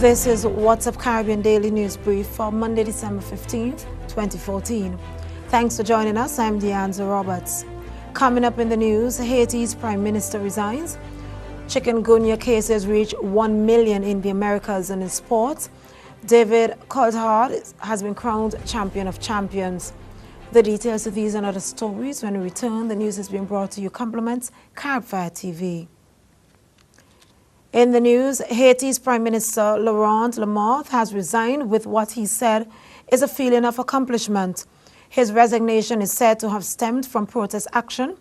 This is What's Up Caribbean Daily News Brief for Monday, December 15th, 2014. Thanks for joining us. I'm Deanza Roberts. Coming up in the news, Haiti's Prime Minister resigns. Chikungunya cases reach 1 million in the Americas, and in sports, David Coulthard has been crowned Champion of Champions. The details of these and other stories when we return. The news is being brought to you compliments Caribfire TV. In the news, Haiti's Prime Minister Laurent Lamothe has resigned with what he said is a feeling of accomplishment. His resignation is said to have stemmed from protest action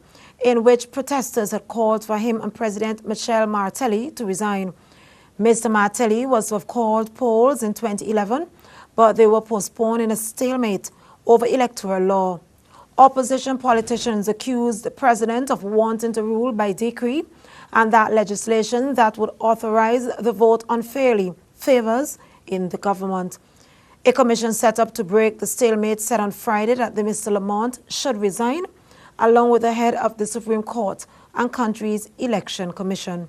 in which protesters had called for him and President Michel Martelly to resign. Mr. Martelly was to have called polls in 2011, but they were postponed in a stalemate over electoral law. Opposition politicians accused the president of wanting to rule by decree, and that legislation that would authorize the vote unfairly favors in the government. A commission set up to break the stalemate said on Friday that Mr. Lamothe should resign, along with the head of the Supreme Court and country's election commission.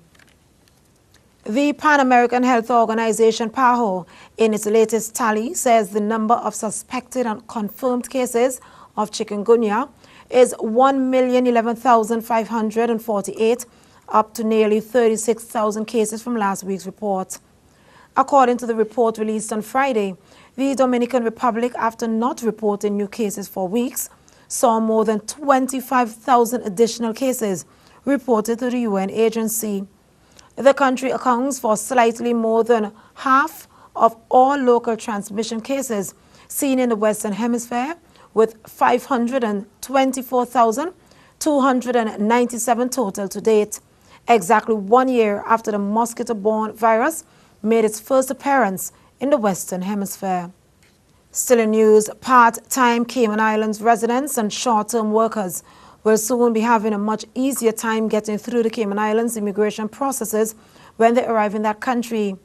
The Pan American Health Organization, PAHO, in its latest tally, says the number of suspected and confirmed cases of chikungunya is 1,011,548, up to nearly 36,000 cases from last week's report. According to the report released on Friday, the Dominican Republic, after not reporting new cases for weeks, saw more than 25,000 additional cases reported to the UN agency. The country accounts for slightly more than half of all local transmission cases seen in the Western Hemisphere, with 524,297 total to date, exactly 1 year after the mosquito-borne virus made its first appearance in the Western Hemisphere. Still in news, part-time Cayman Islands residents and short-term workers will soon be having a much easier time getting through the Cayman Islands immigration processes when they arrive in that country.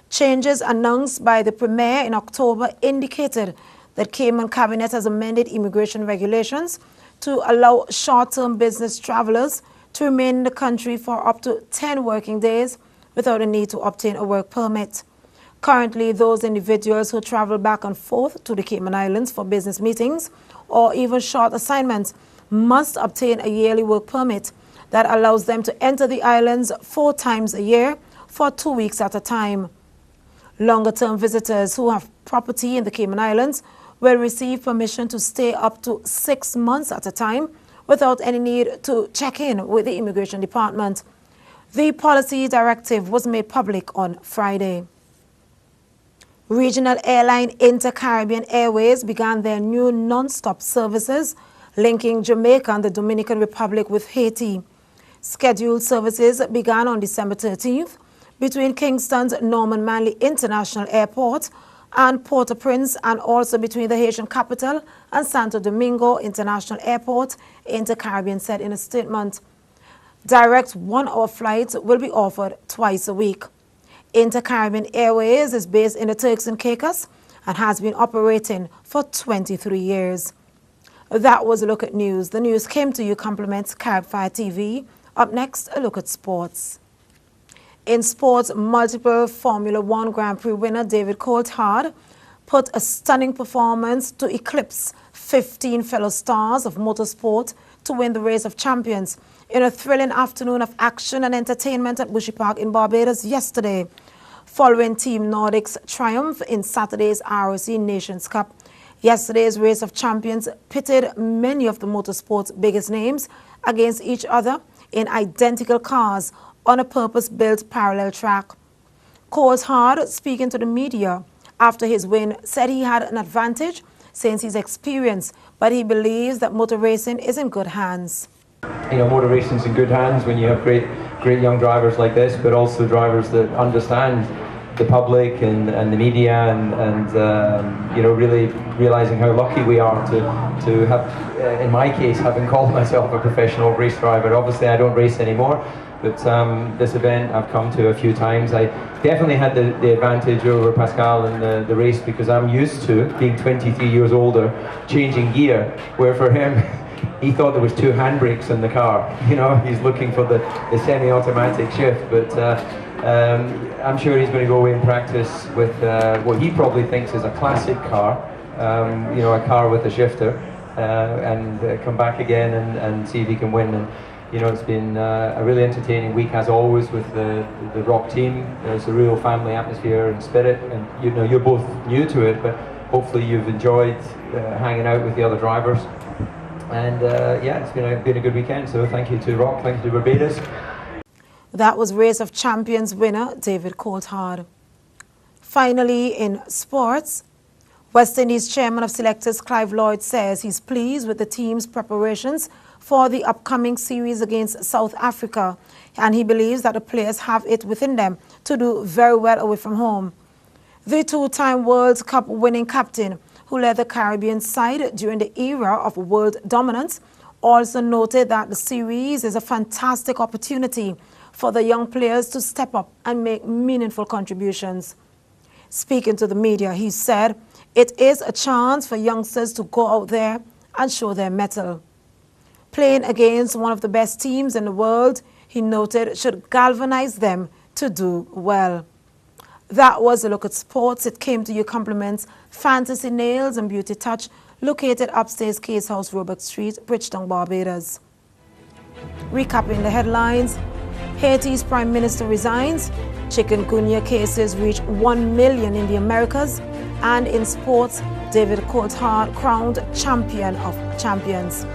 Changes announced by the Premier in October indicated that Cayman Cabinet has amended immigration regulations to allow short-term business travelers to remain in the country for up to 10 working days without a need to obtain a work permit. Currently, those individuals who travel back and forth to the Cayman Islands for business meetings or even short assignments must obtain a yearly work permit that allows them to enter the islands 4 times a year for 2 weeks at a time. Longer-term visitors who have property in the Cayman Islands will receive permission to stay up to 6 months at a time without any need to check in with the Immigration Department. The policy directive was made public on Friday. Regional airline Inter-Caribbean Airways began their new non-stop services linking Jamaica and the Dominican Republic with Haiti. Scheduled services began on December 13th between Kingston's Norman Manley International Airport and Port-au-Prince, and also between the Haitian capital and Santo Domingo International Airport, Inter-Caribbean said in a statement. Direct 1-hour flights will be offered twice a week. Inter-Caribbean Airways is based in the Turks and Caicos and has been operating for 23 years. That was a look at news. The news came to you compliments Caribfire TV. Up next, a look at sports. In sports, multiple Formula One Grand Prix winner David Coulthard put a stunning performance to eclipse 15 fellow stars of motorsport to win the Race of Champions in a thrilling afternoon of action and entertainment at Bushy Park in Barbados yesterday. Following Team Nordic's triumph in Saturday's ROC Nations Cup, yesterday's Race of Champions pitted many of the motorsport's biggest names against each other in identical cars on a purpose-built parallel track. Coulthard, speaking to the media after his win, said he had an advantage since his experience, but he believes that motor racing is in good hands. You know, motor racing's in good hands when you have great young drivers like this, but also drivers that understand the public and the media and you know, really realizing how lucky we are to have, in my case, having called myself a professional race driver. Obviously, I don't race anymore, but this event I've come to a few times. I definitely had the advantage over Pascal in the race because I'm used to being 23 years older, changing gear, where for him, he thought there was 2 handbrakes in the car. You know, he's looking for the semi-automatic shift, but I'm sure he's going to go away and practice with what he probably thinks is a classic car, you know, a car with a shifter, and come back again and see if he can win. And you know, it's been a really entertaining week as always with the Rock team. There's a real family atmosphere and spirit, and you know, you're both new to it, but hopefully you've enjoyed hanging out with the other drivers. And yeah, it's been a good weekend. So thank you to Rock, thank you to Barbados. That was Race of Champions winner David Coulthard. Finally, in sports, West Indies chairman of selectors Clive Lloyd says he's pleased with the team's preparations for the upcoming series against South Africa, and he believes that the players have it within them to do very well away from home. The two-time World Cup winning captain, who led the Caribbean side during the era of world dominance, also noted that the series is a fantastic opportunity for the young players to step up and make meaningful contributions. Speaking to the media, he said, "It is a chance for youngsters to go out there and show their mettle. Playing against one of the best teams in the world," he noted, "should galvanize them to do well." That was a look at sports. It came to you compliments Fantasy Nails and Beauty Touch, located upstairs Case House, Robert Street, Bridgetown, Barbados. Recapping the headlines, Haiti's Prime Minister resigns, chikungunya cases reach 1 million in the Americas, and in sports, David Coulthard crowned champion of champions.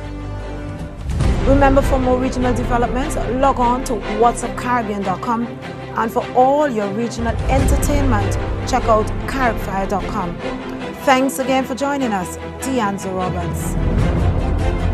Remember, for more regional developments, log on to whatsupcaribbean.com, and for all your regional entertainment, check out caribfire.com. Thanks again for joining us. Deanza Roberts.